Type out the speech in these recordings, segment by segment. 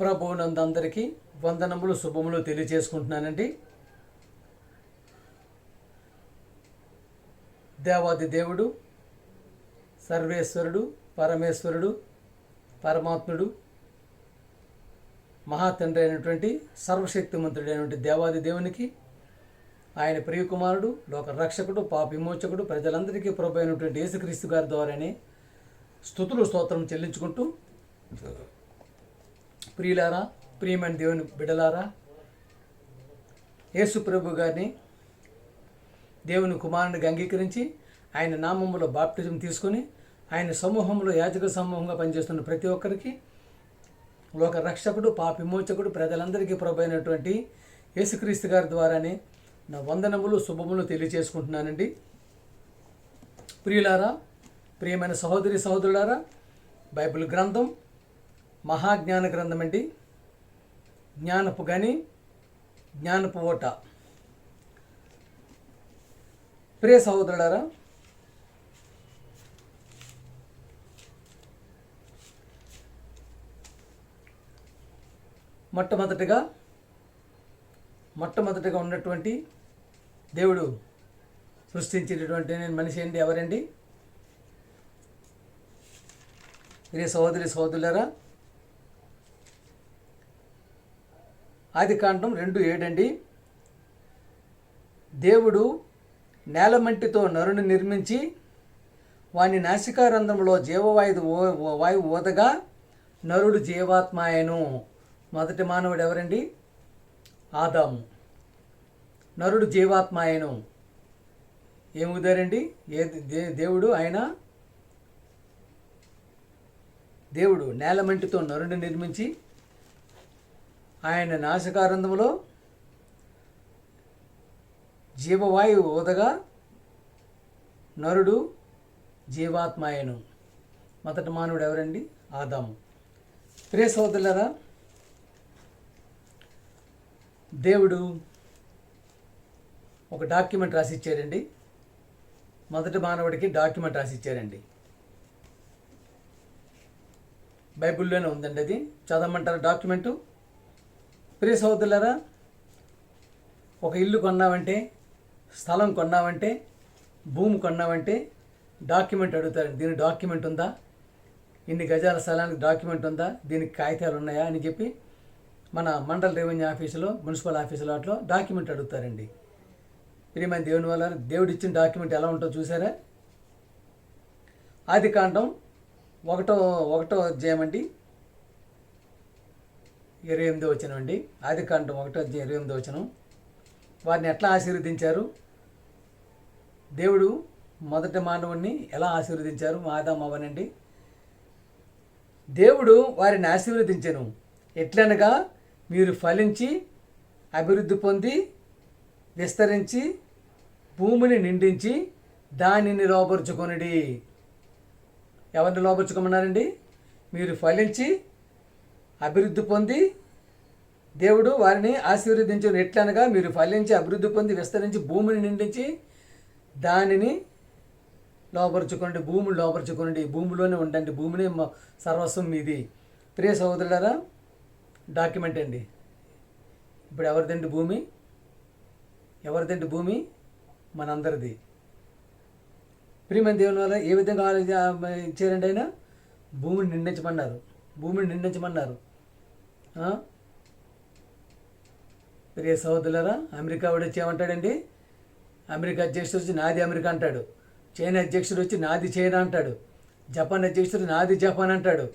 ప్రభువునందరికీ వందనములు శుభములు తెలియజేసుకుంటున్నానండి. దేవాది దేవుడు, సర్వేశ్వరుడు, పరమేశ్వరుడు, పరమాత్ముడు, మహాతండ్రి అయినటువంటి సర్వశక్తిమంతుడైనటువంటి దేవాది దేవునికి, ఆయన ప్రియకుమారుడు, లోక రక్షకుడు, పాప విమోచకుడు, ప్రజలందరికీ ప్రభు అయినటువంటి యేసుక్రీస్తు గారి ద్వారానే స్తుతులు స్తోత్రం చెల్లించుకుంటూ, ప్రియులారా, ప్రియమైన దేవుని బిడ్డలారా, యేసు ప్రభు గారిని దేవుని కుమారునిగా అంగీకరించి ఆయన నామములో బాప్టిజం తీసుకొని ఆయన సమూహంలో యాజక సమూహంగా పనిచేస్తున్న ప్రతి ఒక్కరికి, లోక రక్షకుడు, పాప విమోచకుడు, ప్రజలందరికీ ప్రభు అయినటువంటి యేసుక్రీస్తు గారి ద్వారానే నా వందనములు శుభములు తెలియజేసుకుంటున్నానండి. ప్రియులారా, ప్రియమైన సహోదరి సహోదరులారా, బైబిల్ గ్రంథం మహాజ్ఞాన గ్రంథం అండి. జ్ఞానపు గని, జ్ఞానపు ఓట. ప్రియ సహోదరులారా, మొట్టమొదటిగా ఉన్నటువంటి దేవుడు సృష్టించినటువంటి మనిషి అండి. ఎవరండి? ప్రియ సహోదరి సహోదరులారా, ఆదికాండం 2:7 అండి. దేవుడు నేలమంటితో నరుని నిర్మించి వాని నాసికారంధ్రంలో వాయువు ఊదగా నరుడు జీవాత్మాయను. మొదటి మానవుడు ఎవరండి? ఆదాము. నరుడు జీవాత్మాయను. ఏముదారండి? దేవుడు నేలమంటితో నరుని నిర్మించి ఆయన నాసికారంధ్రములో జీవవాయువు ఊదగా నరుడు జీవాత్మాయను. మొదటి మానవుడు ఎవరండి? ఆదాము. ప్రియ సోదరులారా, దేవుడు ఒక డాక్యుమెంట్ రాసిచ్చారండి. మొదటి మానవుడికి డాక్యుమెంట్ రాసిచ్చారండి. బైబిల్లోనే ఉందండి. అది చదవమంటారు డాక్యుమెంటు. ప్రియ సహోదరులారా, ఒక ఇల్లు కొన్నామంటే, స్థలం కొన్నామంటే, భూమి కొన్నామంటే డాక్యుమెంట్ అడుగుతారు. దీని డాక్యుమెంట్ ఉందా? ఇన్ని గజాల స్థలానికి డాక్యుమెంట్ ఉందా? దీనికి కాగితాలు ఉన్నాయా అని చెప్పి మన మండల రెవెన్యూ ఆఫీసులో, మున్సిపల్ ఆఫీసులో అట్లా డాక్యుమెంట్ అడుగుతారండి. ప్రియమైన దేవుని వల్ల దేవుడు ఇచ్చిన డాక్యుమెంట్ ఎలా ఉంటుందో చూసారా? ఆదికాండం 1వ అధ్యాయం అండి, 28వ వచనం అండి. ఆదికాండం 1వ అధ్యాయం 28వ వచనం. వారిని ఎట్లా ఆశీర్వదించారు? దేవుడు మొదటి మానవుడిని ఎలా ఆశీర్వదించారు? ఆదాము అవ్వనండి. దేవుడు వారిని ఆశీర్వదించెను. ఎట్లనగా, మీరు ఫలించి అభివృద్ధి పొంది విస్తరించి భూమిని నిండించి దానిని లోపరుచుకొనుడి. ఎవరిని లోపరుచుకోమన్నారండి? మీరు ఫలించి అభివృద్ధి పొంది, దేవుడు వారిని ఆశీర్వదించను. ఎట్లనగా, మీరు ఫలించి అభివృద్ధి పొంది విస్తరించి భూమిని నిండించి దానిని లోపరుచుకోండి. భూమిని లోపరుచుకోండి. భూమిలోనే ఉండండి. భూమిని సర్వస్వం మీది. ప్రియ సహోదరులారా, డాక్యుమెంట్ అండి. ఇప్పుడు ఎవరిదండి భూమి? ఎవరిదండి భూమి? మనందరిది. ప్రియమైన దేవుని వల్ల ఏ విధంగా ఇచ్చారండి? ఆయన భూమిని నిండించమన్నారు. ప్రియ సహోదరులారా, అమెరికా వాడు వచ్చి ఏమంటాడండి? అమెరికా అధ్యక్షుడు వచ్చి నాది అమెరికా అంటాడు. చైనా అధ్యక్షుడు వచ్చి నాది చైనా అంటాడు. జపాన్ అధ్యక్షుడు నాది జపాన్ అంటాడు.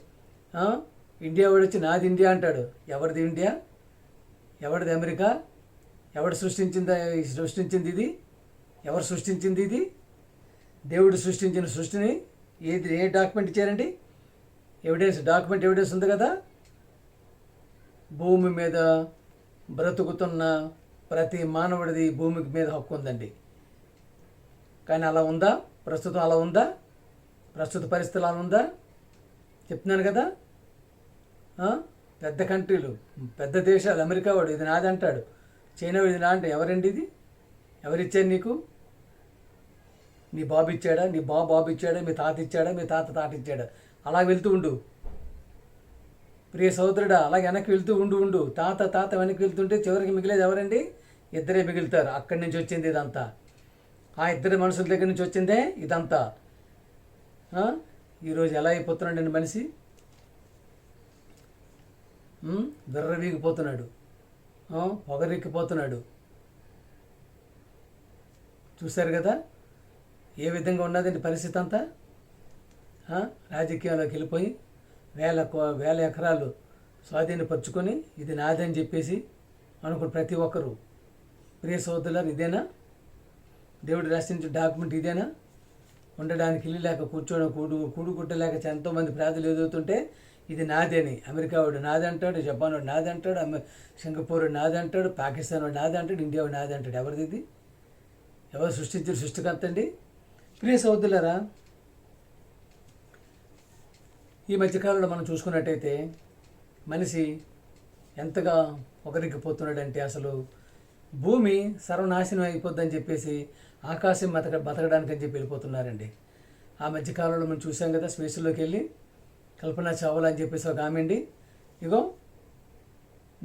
ఇండియా వాడు వచ్చి నాది ఇండియా అంటాడు. ఎవరిది ఇండియా? ఎవరిది అమెరికా? ఎవరు సృష్టించింది ఇది? ఎవరు సృష్టించింది ఇది? దేవుడు సృష్టించిన సృష్టిని ఏ డాక్యుమెంట్ ఇచ్చారండి? డాక్యుమెంట్ ఎవిడెన్స్ ఉంది కదా. భూమి మీద బ్రతుకుతున్న ప్రతి మానవుడిది భూమి మీద హక్కు ఉందండి. కానీ అలా ఉందా? ప్రస్తుతం అలా ఉందా? ప్రస్తుత పరిస్థితులు అలా ఉందా? చెప్తున్నాను కదా. పెద్ద కంట్రీలు, పెద్ద దేశాలు, అమెరికా వాడు ఇది నాది అంటాడు. చైనా వాడు ఇది నా అంటే ఎవరండి ఇది? ఎవరిచ్చారు నీకు? నీ బాబు ఇచ్చాడా? నీ బాబు ఇచ్చాడా? మీ తాత ఇచ్చాడా? మీ తాత ఇచ్చాడా? అలా వెళ్తూ ఉండు. ప్రియ సోదరుడా, అలాగే వెనక్కి వెళ్తూ ఉండు తాత వెనక్కి వెళ్తుంటే చివరికి మిగిలేది ఎవరండి? ఇద్దరే మిగులుతారు. అక్కడి నుంచి వచ్చింది ఇదంతా. ఆ ఇద్దరి మనుషుల దగ్గర నుంచి వచ్చిందే ఇదంతా. ఈరోజు ఎలా అయిపోతున్నాడండి మనిషి? విర్రవీగిపోతున్నాడు, పొగరెక్కిపోతున్నాడు. చూశారు కదా ఏ విధంగా ఉన్నదండి పరిస్థితి అంతా. రాజకీయాల్లోకి వెళ్ళిపోయి వేల ఎకరాలు స్వాధీనపరుచుకొని ఇది నాదని చెప్పేసి అనుకుని ప్రతి ఒక్కరు. ప్రియ సోదరులారు, ఇదేనా దేవుడు రాసించిన డాక్యుమెంట్? ఇదేనా ఉండడానికి ఇల్లు లేక కూర్చోవడం, కూడుగుడ్డ లేక ఎంతోమంది ప్రాజలు ఎదుగుతుంటే ఇది నాదే అని అమెరికా వాడు నాది అంటాడు, జపాన్ వాడు నాది అంటాడు, సింగపూర్ వాడు నాది అంటాడు, పాకిస్తాన్ వాడు నాది అంటాడు, ఇండియా వాడు నాది అంటాడు. ఎవరిది ఇది? ఎవరు సృష్టించారు? సృష్టికర్త అండి. ప్రియ సోదరులారా, ఈ మధ్యకాలంలో మనం చూసుకున్నట్టయితే మనిషి ఎంతగా ఒకరికిపోతున్నాడంటే అసలు భూమి సర్వనాశనం అయిపోద్దని చెప్పేసి ఆకాశం బతకడానికి అని చెప్పి వెళ్ళిపోతున్నారండి. ఆ మధ్యకాలంలో మనం చూసాం కదా, స్పేస్లోకి వెళ్ళి కల్పన చావ్లా అని చెప్పేసి ఒక ఆమె అండి, ఇగో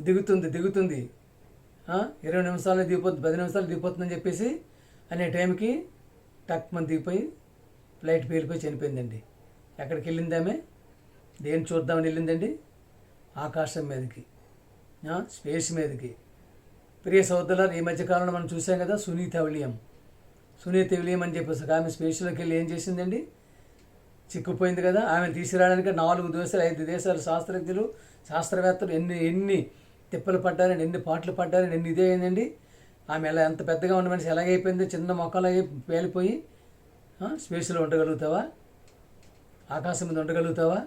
దిగుతుంది 20 నిమిషాలు దిగిపోతుంది, 10 నిమిషాలు దిగిపోతుందని చెప్పేసి అనే టైంకి టక్ మన దిగిపోయి ఫ్లైట్ పేలిపోయి చనిపోయిందండి. ఎక్కడికి వెళ్ళింది ఆమె? దేన్ని చూద్దామని వెళ్ళిందండి? ఆకాశం మీదకి, స్పేస్ మీదకి. ప్రియ సోదరులారు, ఈ మధ్యకాలంలో మనం చూసాం కదా సునీత విలియం అని చెప్పేసి ఆమె స్పేస్లోకి వెళ్ళి ఏం చేసిందండి? చిక్కుపోయింది కదా. ఆమెను తీసుకురావడానికి 4 దేశాలు 5 దేశాలు శాస్త్రజ్ఞులు శాస్త్రవేత్తలు ఎన్ని తిప్పలు పడ్డారని, ఎన్ని పాటలు పడ్డారని, ఇదే అయిందండి. ఆమె ఎలా ఎంత పెద్దగా ఉన్న మనిషి ఎలాగైపోయింది? చిన్న మొక్కలాగే పేలిపోయి స్పేస్లో ఉండగలుగుతావా? ఆకాశం మీద ఉండగలుగుతావా?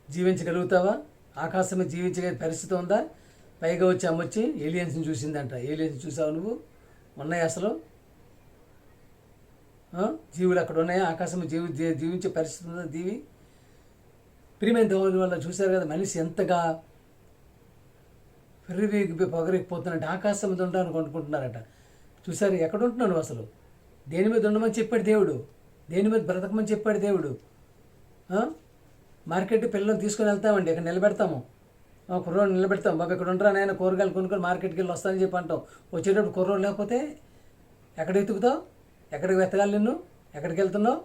జీవించగలుగుతావా? ఆకాశం మీద జీవించే పరిస్థితి ఉందా? పైగా వచ్చి అమ్మొచ్చి ఏలియన్స్ని చూసిందంట. ఏలియన్స్ చూసావు నువ్వు? ఉన్నాయి అసలు? జీవులు అక్కడ ఉన్నాయా? ఆకాశం జీవించే పరిస్థితి ఉందా? జీవి ప్రియమైన దేవుని వల్ల చూశారు కదా మనిషి ఎంతగా పొగరిగిపోతున్నట్టు. ఆకాశం మీద ఉండడానికి అనుకుంటున్నారట. చూశారు? ఎక్కడ ఉంటున్నాను అసలు? దేని మీద ఉండమని చెప్పాడు దేవుడు? దేని మీద బ్రతకమని చెప్పాడు దేవుడు? మార్కెట్ పిల్లలను తీసుకొని వెళ్తామండి, ఇక్కడ నిలబెడతాము, కుర్రోడు నిలబెడతాం, బాబు ఇక్కడ ఉండరా నాయన కూరగాయలు కొనుక్కొని మార్కెట్కి వెళ్ళి వస్తానని చెప్పి అంటాం. వచ్చేటప్పుడు కుర్రోడు లేకపోతే ఎక్కడ ఎత్తుకుతావు? ఎక్కడికి వెతకాలి నిన్ను? ఎక్కడికి వెళ్తున్నావు?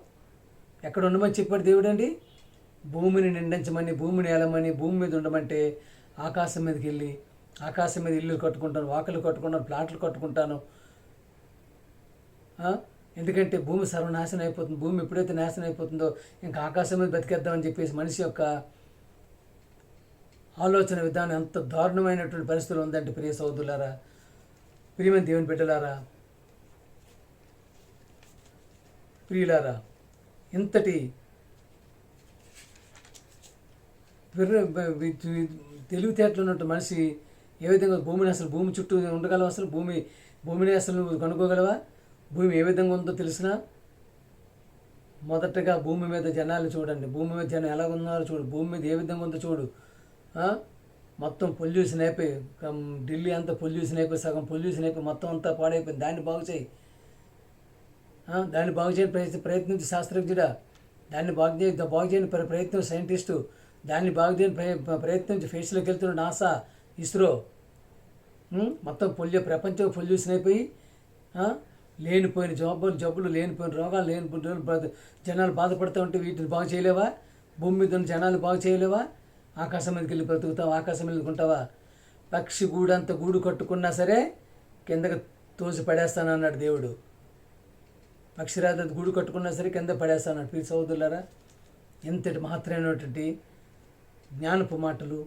ఎక్కడ ఉండమని చెప్పాడు దేవుడు అండి. భూమిని నిండించమని, భూమిని ఏలమని, భూమి మీద ఉండమంటే ఆకాశం మీదకి వెళ్ళి ఆకాశం మీద ఇల్లు కట్టుకుంటాను, వాకలు కట్టుకుంటాను, ప్లాట్లు కట్టుకుంటాను. ఎందుకంటే భూమి సర్వనాశనం అయిపోతుంది. భూమి ఎప్పుడైతే నాశనం అయిపోతుందో ఇంకా ఆకాశం మీద బతికేద్దామని చెప్పేసి మనిషి యొక్క ఆలోచన విధానం ఎంత దారుణమైనటువంటి పరిస్థితులు ఉందంటే ప్రియ సోదరులారా, ప్రియమైన దేవుని బిడ్డలారా, ప్రియులారా, ఇంతటి తెలివితేటలు ఉన్నట్టు మనిషి ఏ విధంగా భూమి చుట్టూ ఉండగలవా? అసలు భూమిని అసలు నువ్వు కనుక్కోగలవా? భూమి ఏ విధంగా ఉందో తెలిసినా మొదటగా భూమి మీద జనాలు చూడండి. భూమి మీద జనం ఎలా ఉన్నారో చూడు. భూమి మీద ఏ విధంగా ఉందో చూడు. మొత్తం పొల్యూషన్ అయిపోయి, ఢిల్లీ అంతా పొల్యూషన్ అయిపోయి, సగం పొల్యూషన్ అయిపోయి మొత్తం అంతా పాడైపోయింది. దాన్ని బాగు చేయి. దాన్ని బాగు చేయని ప్రయత్నించి శాస్త్రజ్ఞుడా, దాన్ని బాగు చేయని ప్రయత్నం సైంటిస్టు, దాన్ని బాగు చేయని ప్రయత్నించి ఫేస్లోకి వెళ్తున్న నాసా, ఇస్రో. మొత్తం ప్రపంచం పొల్యూషన్ అయిపోయి లేనిపోయిన జబ్బులు, లేనిపోయిన రోగాలు, లేనిపోయిన జనాలు బాధపడుతూ ఉంటే వీటిని బాగు చేయలేవా? భూమి మీద ఉన్న జనాలు బాగు చేయలేవా? ఆకాశం మీదకి వెళ్ళి బ్రతుకుతావా? ఆకాశం మీద ఉంటావా? పక్షి గూడంత గూడు కట్టుకున్నా సరే కిందకి తోసి పడేస్తానన్నాడు దేవుడు. పక్షిరాజు గూడు కట్టుకున్నా సరే కింద పడేస్తానన్నాడు. ప్రియ సోదరులారా, ఎంతటి మహత్తరమైనటువంటి జ్ఞానపు మాటలు,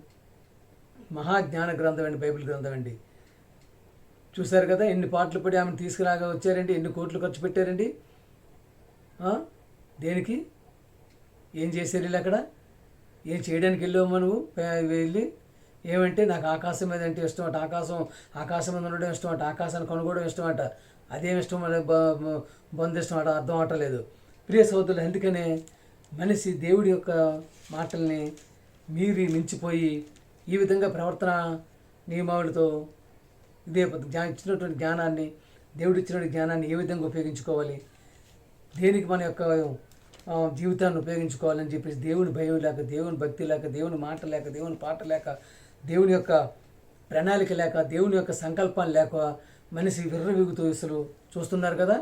మహాజ్ఞాన గ్రంథం అండి బైబిల్ గ్రంథం అండి. చూశారు కదా ఎన్ని పాటలు పడి ఆమెను తీసుకురాగా వచ్చారండి, ఎన్ని కోట్లు ఖర్చు పెట్టారండి. దేనికి? ఏం చేశారు వీళ్ళు అక్కడ? ఏం చేయడానికి వెళ్ళావు నువ్వు? వెళ్ళి ఏమంటే నాకు ఆకాశం మీద అంటే ఇష్టం అట, ఆకాశం మీద ఉండడం ఇష్టం అట, ఆకాశాన్ని కొనుక్కోవడం ఇష్టం అట, అదేమి ఇష్టం బంధిష్టం అట, అర్థం అవటలేదు. ప్రియ సోదరులు, అందుకనే మనిషి దేవుడి యొక్క మాటల్ని మించిపోయి ఈ విధంగా ప్రవర్తన నియమావళితో ఇచ్చినటువంటి జ్ఞానాన్ని, దేవుడు ఇచ్చినటువంటి జ్ఞానాన్ని ఏ విధంగా ఉపయోగించుకోవాలి, దేనికి మన యొక్క జీవితాన్ని ఉపయోగించుకోవాలని చెప్పేసి దేవుని భయం లేక, దేవుని భక్తి లేక, దేవుని మాట లేక, దేవుని పాట లేక, దేవుని యొక్క ప్రణాళిక లేక, దేవుని యొక్క సంకల్పాలు లేక మనిషి విర్రవీగుతూ అసలు చూస్తున్నారు కదా.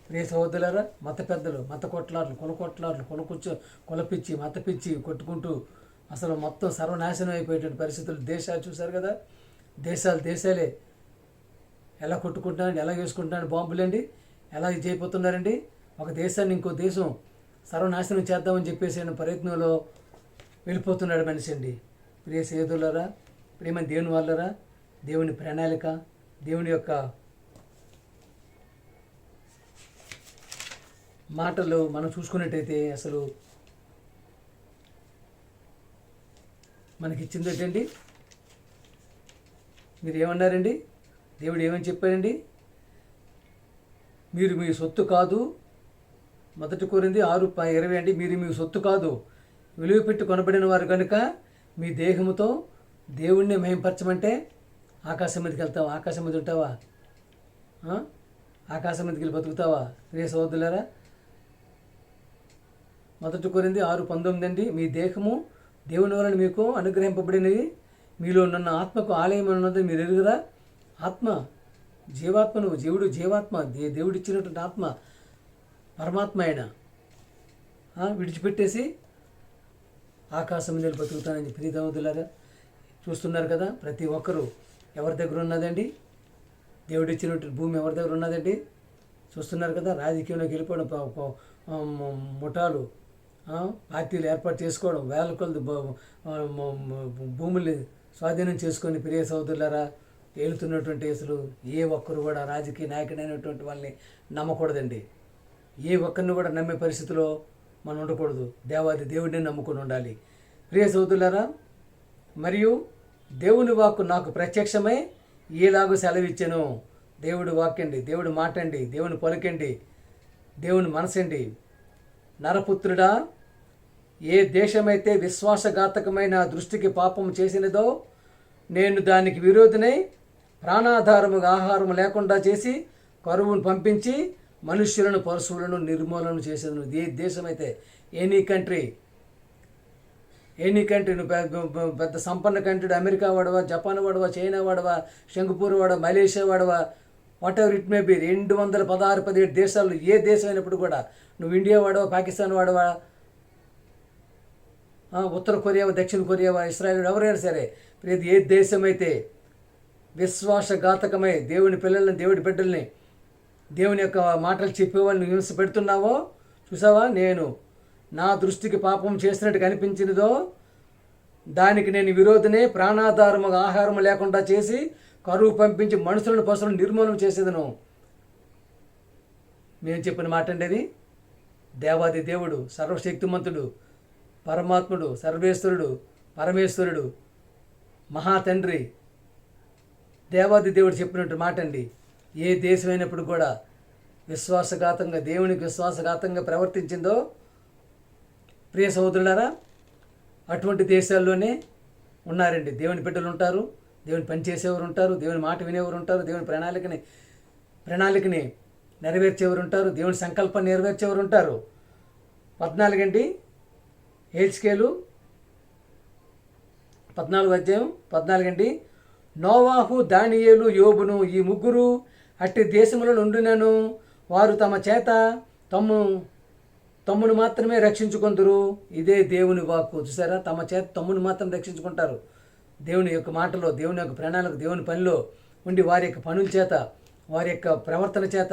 ప్రియ సహోదరులారా, మత పెద్దలు మత కొట్లాట్లు, కులపిచ్చి మతపిచ్చి కొట్టుకుంటూ అసలు మొత్తం సర్వనాశనం అయిపోయేటువంటి పరిస్థితులు. దేశాలు చూశారు కదా, దేశాలే ఎలా కొట్టుకుంటున్నారండి, ఎలా వేసుకుంటున్నారండి బాంబులండి, ఎలా ఇది చేయబోతున్నారండి. ఒక దేశాన్ని ఇంకో దేశం సర్వనాశనం చేద్దామని చెప్పేసి ప్రయత్నంలో వెళ్ళిపోతున్నాడు మనిషి అండి. ప్రియ సహోదరులారా, ప్రియమైన దేవుని వాళ్ళరా, దేవుని ప్రణాళిక, దేవుని యొక్క మాటలు మనం చూసుకున్నట్టయితే అసలు మనకిచ్చింది ఏంటండి, మీరు ఏమన్నారండి, దేవుడు ఏమని చెప్పారండి, మీరు మీ సొత్తు కాదు, 1 కొరింథీ 6:20 అండి, మీరు మీ సొత్తు కాదు, విలువ పెట్టి కొనబడిన వారు కనుక మీ దేహముతో దేవుణ్ణి మహింపరచమంటే ఆకాశం మీదకి వెళ్తావా, ఆకాశం మీద ఉంటావా, ఆకాశం మీదకి వెళ్ళి బతుకుతావా. ప్రియ సహోదరులారా, 1 కొరింథీ 6:19 అండి, మీ దేహము దేవుని వలన మీకు అనుగ్రహింపబడినది, మీలో ఉన్న ఆత్మకు ఆలయం ఉన్నది మీరు ఎరుగురా. ఆత్మ జీవాత్మను, జీవాత్మ దేవుడిచ్చినటువంటి ఆత్మ పరమాత్మ అయినా విడిచిపెట్టేసి ఆకాశం మీద బతుకుతానని ప్రియ సహోదరులారా చూస్తున్నారు కదా. ప్రతి ఒక్కరూ ఎవరి దగ్గర ఉన్నదండి, దేవుడిచ్చినటువంటి భూమి ఎవరి దగ్గర ఉన్నదండి చూస్తున్నారు కదా. రాజకీయంలోకి వెళ్ళిపోవడం, ముఠాలు, పార్టీలు ఏర్పాటు చేసుకోవడం, వేల కొలది భూముల్ని స్వాధీనం చేసుకొని ప్రియ సహోదరులారా ఏలుతున్నటువంటి అసలు ఏ ఒక్కరు కూడా రాజకీయ నాయకుడైనటువంటి వాళ్ళని నమ్మకూడదండి. ఏ ఒక్కరిని కూడా నమ్మే పరిస్థితిలో మనం ఉండకూడదు. దేవుడిని నమ్ముకొని ఉండాలి. ప్రియ సహోదరులారా, మరియు దేవుని వాక్కు నాకు ప్రత్యక్షమై ఈలాగు సెలవిచ్చెను. దేవుడి వాక్యండి, దేవుడి మాటండి, దేవుని పలుకండి, దేవుని మనసండి. నరపుత్రుడా, ఏ దేశమైతే విశ్వాసఘాతకమైన దృష్టికి పాపం చేసినదో నేను దానికి విరోధినై ప్రాణాధారముగా ఆహారం లేకుండా చేసి కరువును పంపించి మనుష్యులను పశువులను నిర్మూలన చేసేది. ఏ దేశమైతే, ఎనీ కంట్రీ నువ్వు పెద్ద సంపన్న కంట్రీ, అమెరికా వాడవా, జపాన్ వాడవా, చైనా వాడవా, సింగపూర్ వాడవా, మలేషియా వాడవా, whatever it may be, 216-17 దేశాలు ఏ దేశం అయినప్పుడు కూడా, నువ్వు ఇండియా వాడవా, పాకిస్తాన్ వాడవా, ఉత్తర కొరియావా, దక్షిణ కొరియావా, ఇస్రాయేల్, ఎవరైనా సరే, ఏ దేశమైతే విశ్వాసఘాతకమై దేవుని పిల్లల్ని, దేవుడి బిడ్డల్ని, దేవుని యొక్క మాటలు చెప్పేవాళ్ళని హింస పెడుతున్నావో చూసావా, నేను నా దృష్టికి పాపం చేసినట్టు కనిపించినదో దానికి నేను విరోధనే ప్రాణాధారముగా ఆహారం లేకుండా చేసి కరువు పంపించి మనుషులను పశువులను నిర్మూలన చేసేదను. మేము చెప్పిన మాట అండి అది. దేవాది దేవుడు, సర్వశక్తిమంతుడు, పరమాత్ముడు, సర్వేశ్వరుడు, పరమేశ్వరుడు, మహాతండ్రి, దేవాది దేవుడు చెప్పినట్టు మాట అండి. ఏ దేశమైనప్పుడు కూడా విశ్వాసఘాతంగా, దేవునికి విశ్వాసఘాతంగా ప్రవర్తించిందో ప్రియ సహోదరులారా, అటువంటి దేశాల్లోనే ఉన్నారండి దేవుని బిడ్డలు ఉంటారు, దేవుని పని చేసేవారు ఉంటారు, దేవుని మాట వినేవారు ఉంటారు, దేవుని ప్రణాళికని నెరవేర్చేవారు ఉంటారు, దేవుని సంకల్పాన్ని నెరవేర్చేవారు ఉంటారు. 14 అండి, హెచ్కేలు 14 అండి. నోవాహు, దానియేలు, యోబును ఈ ముగ్గురు అట్టి దేశములో నుండినను వారు తమ చేత తమ్మును మాత్రమే రక్షించుకుందరు. ఇదే దేవుని వాక్కు. చూసారా, తమ చేత తమ్మును మాత్రం రక్షించుకుంటారు. దేవుని యొక్క మాటలో, దేవుని యొక్క ప్రణాళిక, దేవుని పనిలో ఉండి వారి యొక్క పనుల చేత, వారి యొక్క ప్రవర్తన చేత,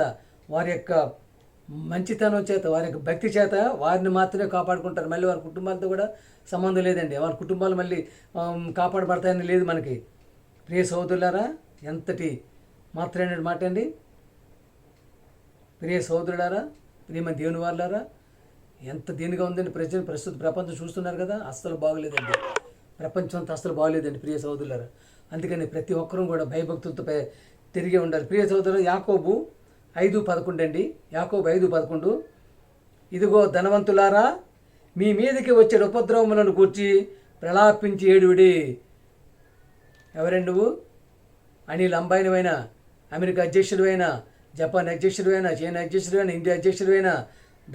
వారి యొక్క మంచితనం చేత, వారి యొక్క భక్తి చేత వారిని మాత్రమే కాపాడుకుంటారు. మళ్ళీ వారి కుటుంబాలతో కూడా సంబంధం లేదండి. వారి కుటుంబాలు మళ్ళీ కాపాడబడతాయని లేదు మనకి. ప్రియ సహోదరులారా, ఎంతటి మాత్రమైన మాట అండి. ప్రియ సహోదరులారా, ప్రియమైన దేవుని వాళ్ళారా, ఎంత దీనిగా ఉందండి ప్రస్తుత ప్రపంచం చూస్తున్నారు కదా. అస్సలు బాగలేదండి, ప్రపంచం అంతా అస్సలు బాగలేదండి ప్రియ సహోదరులారా. అందుకని ప్రతి ఒక్కరూ కూడా భయభక్తులతో తిరిగే ఉండాలి. ప్రియ సహోదరులు, యాకోబు 5:11 అండి. యాకోబు 5:11, ఇదిగో ధనవంతులారా, మీ మీదకి వచ్చే ఉపద్రవములను కూర్చి ప్రలాపించి ఏడువిడి. ఎవరండి నువ్వు? అనిల్ అంబానీవైనా, అమెరికా అధ్యక్షుడివైనా, జపాన్ అధ్యక్షుడివైనా, చైనా అధ్యక్షుడివైనా, ఇండియా అధ్యక్షుడివైనా,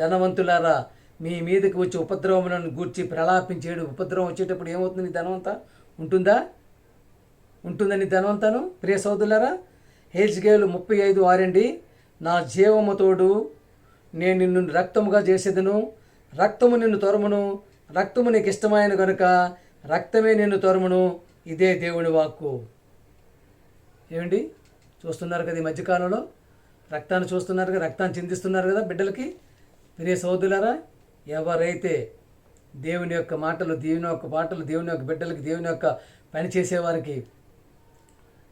ధనవంతులారా, మీ మీదకి వచ్చి ఉపద్రవములను గూర్చి ప్రలాపించేడు. ఉపద్రవం వచ్చేటప్పుడు ఏమవుతుంది? నీ ధనవంతా ఉంటుందా? ఉంటుందా నీ ధనవంతాను? ప్రియ సోదరులారా, హెజ్కేలు 35:6 నా జీవము తోడు నేను నిన్ను రక్తముగా చేసేదను, రక్తము నిన్ను తొరమును, రక్తము నీకు ఇష్టమైన కనుక రక్తమే నిన్ను తొరమును. ఇదే దేవుని వాక్కు. ఏమండి, చూస్తున్నారు కదా ఈ మధ్యకాలంలో రక్తాన్ని చూస్తున్నారు కదా, రక్తాన్ని చిందిస్తున్నారు కదా బిడ్డలకి. ప్రియ సోదరులారా, ఎవరైతే దేవుని యొక్క మాటలు, దేవుని యొక్క బిడ్డలకి, దేవుని యొక్క పని చేసేవారికి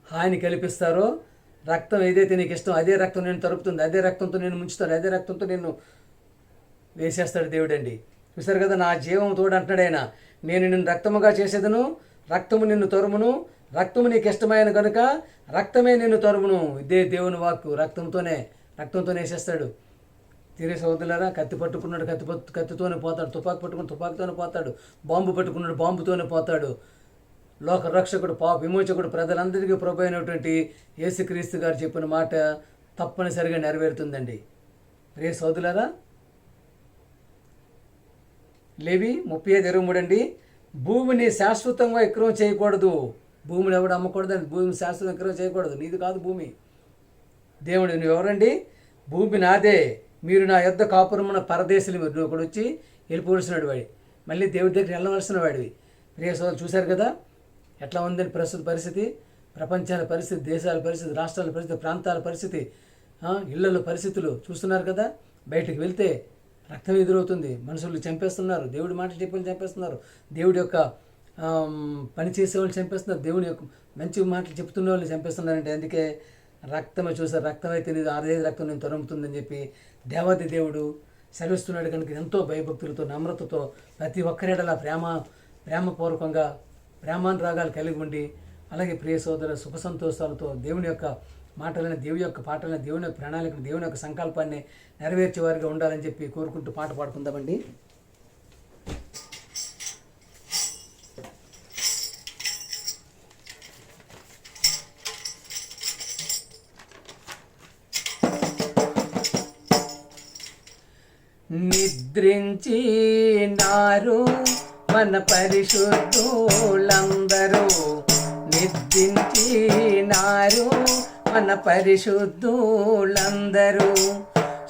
హాని కల్పిస్తారో, రక్తం ఏదైతే నీకు ఇష్టం అదే రక్తం నేను తరుపుతుంది, అదే రక్తంతో నేను ముంచుతాడు, అదే రక్తంతో నేను వేసేస్తాడు దేవుడండి. చూసారు కదా, నా జీవం తోడు అంటున్నాడు ఆయన. నేను నిన్ను రక్తముగా చేసేదను, రక్తము నిన్ను తరుమును, రక్తము నీకు ఇష్టమైన కనుక రక్తమే నిన్ను తరుమును. ఇదే దేవుని వాక్కు. రక్తంతోనే వేసేస్తాడు. తీరే సోదరులారా, కత్తి పట్టుకున్నాడు, కత్తితోనే పోతాడు, తుపాకు పట్టుకుని తుపాకుతోనే పోతాడు, బాంబు పట్టుకున్నాడు, బాంబుతోనే పోతాడు. లోక రక్షకుడు, పాప విమోచకుడు, ప్రజలందరికీ ప్రభు అయినటువంటి యేసుక్రీస్తు గారు చెప్పిన మాట తప్పనిసరిగా నెరవేరుతుందండి. ప్రియ సోదరులారా, లేవి 35:23 భూమిని శాశ్వతంగా విక్రయం చేయకూడదు. భూమిని ఎవడు అమ్మకూడదు, భూమిని శాశ్వతంగా విక్రయం చేయకూడదు. నీది కాదు భూమి. దేవుడు, నువ్వు ఎవరండి? భూమి నాదే, మీరు నా యొద్ద కాపురమున పరదేశులు. మీరు నువ్వు ఒకడు వచ్చి వెళ్ళిపోవలసినాడు వాడి, మళ్ళీ దేవుడి దగ్గర వెళ్ళవలసిన వాడివి. ప్రియ సోదరులు, చూశారు కదా ఎట్లా ఉందని ప్రస్తుత పరిస్థితి, ప్రపంచాల పరిస్థితి, దేశాల పరిస్థితి, రాష్ట్రాల పరిస్థితి, ప్రాంతాల పరిస్థితి, ఇళ్లలో పరిస్థితులు చూస్తున్నారు కదా. బయటకు వెళ్తే రక్తం ఎదురవుతుంది, మనుషులు చంపేస్తున్నారు, దేవుడి మాట చెప్పని చంపేస్తున్నారు, దేవుడి యొక్క పని చేసే వాళ్ళు చంపేస్తున్నారు, దేవుని యొక్క మంచి మాటలు చెప్తున్న వాళ్ళు చంపేస్తున్నారంటే అందుకే రక్తమే. చూసారు, రక్తం అయితే అదే రక్తం నేను తరుముతుందని చెప్పి దేవాది దేవుడు సెలవిస్తున్నాడు. కనుక ఎంతో భయభక్తులతో, నమ్రతతో ప్రతి ఒక్కరేడలా ప్రేమపూర్వకంగా ప్రేమానురాగాలు కలిగి ఉండి, అలాగే ప్రియ సోదర సుఖ సంతోషాలతో దేవుని యొక్క మాటలని, దేవుని యొక్క పాటలని, దేవుని యొక్క ప్రణాళికను, దేవుని యొక్క సంకల్పాన్ని నెరవేర్చేవారిగా ఉండాలని చెప్పి కోరుకుంటూ పాట పాడుకుందామండి. నిద్రించినారు మన పరిశుద్ధులందరూ, నిద్రించినారు మన పరిశుద్ధులందరూ.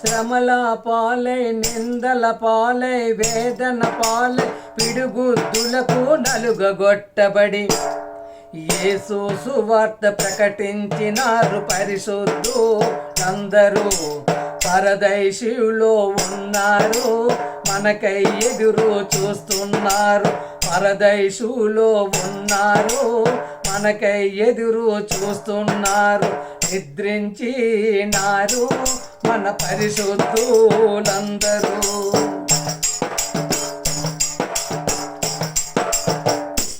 శ్రమల పాలై, నిందల పాలై, వేదన పాలై, పిడుగుద్దులకు నలుగగొట్టబడి యేసు సువార్త ప్రకటించినారు పరిశుద్ధులందరూ. పరదేశులో ఉన్నారు, మనకై ఎదురు చూస్తున్నారు. పరదేశులో ఉన్నారు, మనకై ఎదురు చూస్తున్నారు. నిద్రించినారు మన పరిశుద్ధులందరూ.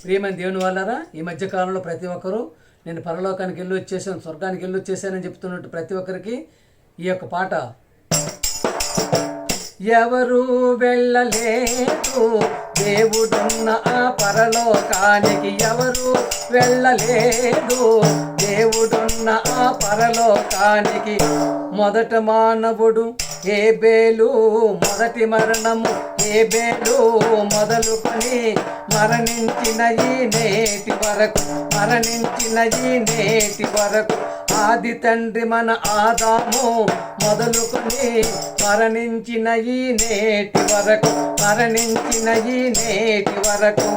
ప్రియమైన దేవుని వాళ్ళారా, ఈ మధ్యకాలంలో ప్రతి ఒక్కరూ నేను పరలోకానికి వెళ్ళి వచ్చేసాను, స్వర్గానికి వెళ్ళి వచ్చేసానని చెప్తున్నట్టు ప్రతి ఒక్కరికి ఈ యొక్క పాట. ఎవరు వెళ్ళలేదు దేవుడున్న ఆ పరలోకానికి, ఎవరు వెళ్ళలేదు దేవుడున్న ఆ పరలోకానికి. మొదట మానవుడు హేబేలు, మొదటి మరణము హేబేలు మొదలుకొని మరణించిన ఈ నేటి వరకు, మరణించిన ఈ నేటి వరకు. ఆది తండ్రి మన ఆదాము మొదలుకొని మరణించిన ఈ నేటి వరకు, మరణించిన ఈ నేటి వరకు.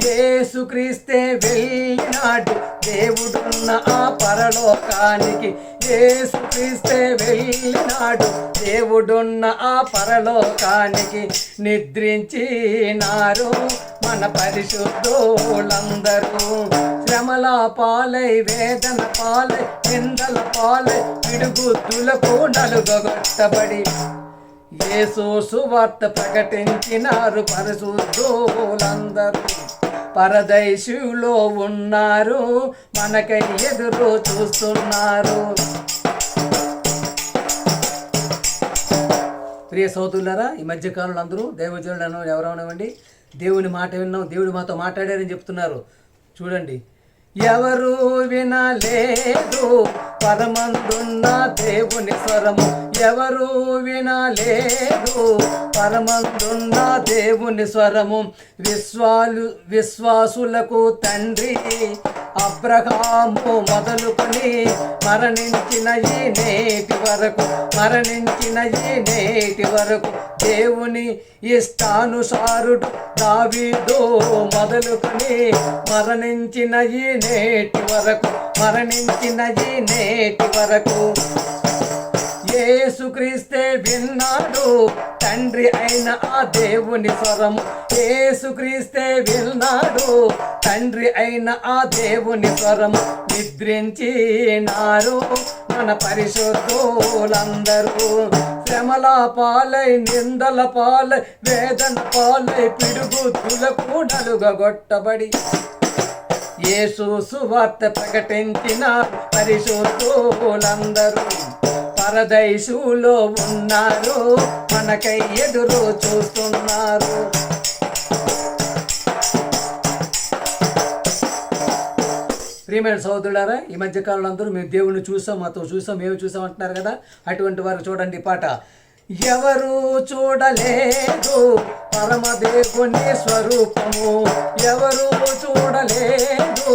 యేసుక్రీస్తే వెళ్ళినాడు దేవుడున్న ఆ పరలోకానికి, యేసుక్రీస్తే వెళ్ళినాడు దేవుడున్న ఆ పరలోకానికి. నిద్రించినారు మన పరిశుద్ధులందరూ. శ్రమల పాలై, వేదన పాలై, నిందల పాలై, పిడుగుద్దులకు నలుగొట్టబడి యేసు సువార్త ప్రకటించినారు పరిశుద్ధులందరూ. పరదేశులో ఉన్నారు, మనకై ఎదురు చూస్తున్నారు. ప్రియ సోదరులారా, ఈ మధ్యకాలంలో అందరూ దైవజనులను ఎవరవనివ్వండి, దేవుని మాట విన్నాం, దేవుడు మాతో మాట్లాడారని చెప్తున్నారు. చూడండి, ఎవరు వినలేదు పరమందున్న దేవుని స్వరము, ఎవరు వినలేదు పరమందున్న దేవుని స్వరము. విశ్వాసులకు తండ్రి అబ్రహాము మొదలుకొని మరణించిన ఈ నేటి వరకు దేవుని ఇష్టానుసారుడు దావీదు మొదలుకొని మరణించిన ఈ నేటి వరకు యేసుక్రీస్తే విన్నాడు తండ్రి అయిన ఆ దేవుని స్వరము. యేసుక్రీస్తే విన్నాడు తండ్రి అయిన ఆ దేవుని స్వరము. నిద్రించినారు మన పరిశుద్ధులందరూ. శ్రమల పాలై, నిందల పాలై, వేదన పాలై, పిడుగుతులకు నలుగగొట్టబడి యేసు సువార్త ప్రకటించిన పరిశుద్ధులందరూ పరదైసులో ఉన్నారు, మనకై ఎదురు చూస్తున్నారు. ప్రియమైన సహోదరులారా, ఈ మధ్యకాలంలో అందరూ మేము దేవుణ్ణి చూసాం, మాతో చూసాం, మేము చూసాం అంటున్నారు కదా. అటువంటి వారు చూడండి పాట. ఎవరు చూడలేదు పరమదేవుని స్వరూపము. ఎవరు చూడలేదు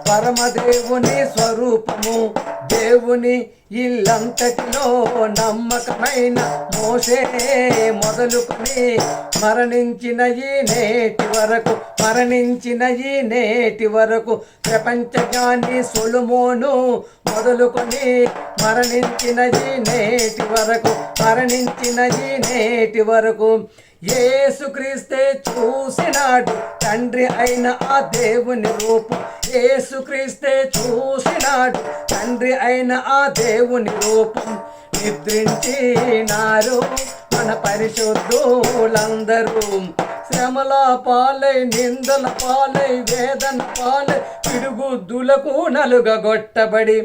పరమదేవుని స్వరూపము. దేవుని ఇల్లంతటిలో నమ్మకమైన మోషే మొదలుకొని మరణించిన ఈ నేటి వరకు ప్రపంచజ్ఞాని సొలొమోను మొదలుకొని మరణించిన ఈ నేటి వరకు యేసుక్రీస్తే చూసినాడు తండ్రి అయిన ఆ దేవుని రూపం. యేసుక్రీస్తే చూసినాడు తండ్రి అయిన ఆ దేవుని రూపం. నిద్రించినారు మన పరిశుద్ధులందరూ. శ్రమల పాలై, నిందల పాలై, వేదన పాలై, పిడుగుద్దులకు నలుగగొట్టబడి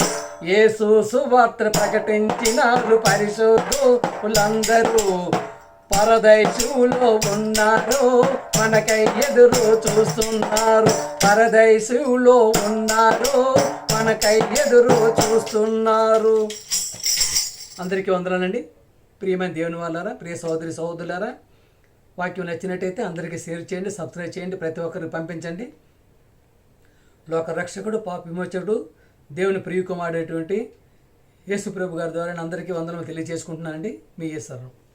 యేసు సువార్త ప్రకటించినారు పరిశుద్ధులందరూ. పరదైసులో ఉన్నారు, మనకై ఎదురు చూస్తున్నారు. పరదైసులో ఉన్నారు, మనకై ఎదురు చూస్తున్నారు. అందరికీ వందనాలండి. ప్రియమైన దేవుని వాళ్ళారా, ప్రియ సహోదరులారా, వాక్యం నచ్చినట్టయితే అందరికీ షేర్ చేయండి, సబ్స్క్రైబ్ చేయండి, ప్రతి ఒక్కరికి పంపించండి. లోక రక్షకుడు, పాప విమోచకుడు, దేవుని ప్రియకుమారుడైనటువంటి యేసు ప్రభు గారి ద్వారా అందరికీ వందనం తెలియజేసుకుంటున్నానండి. మీ యేసర్రావు.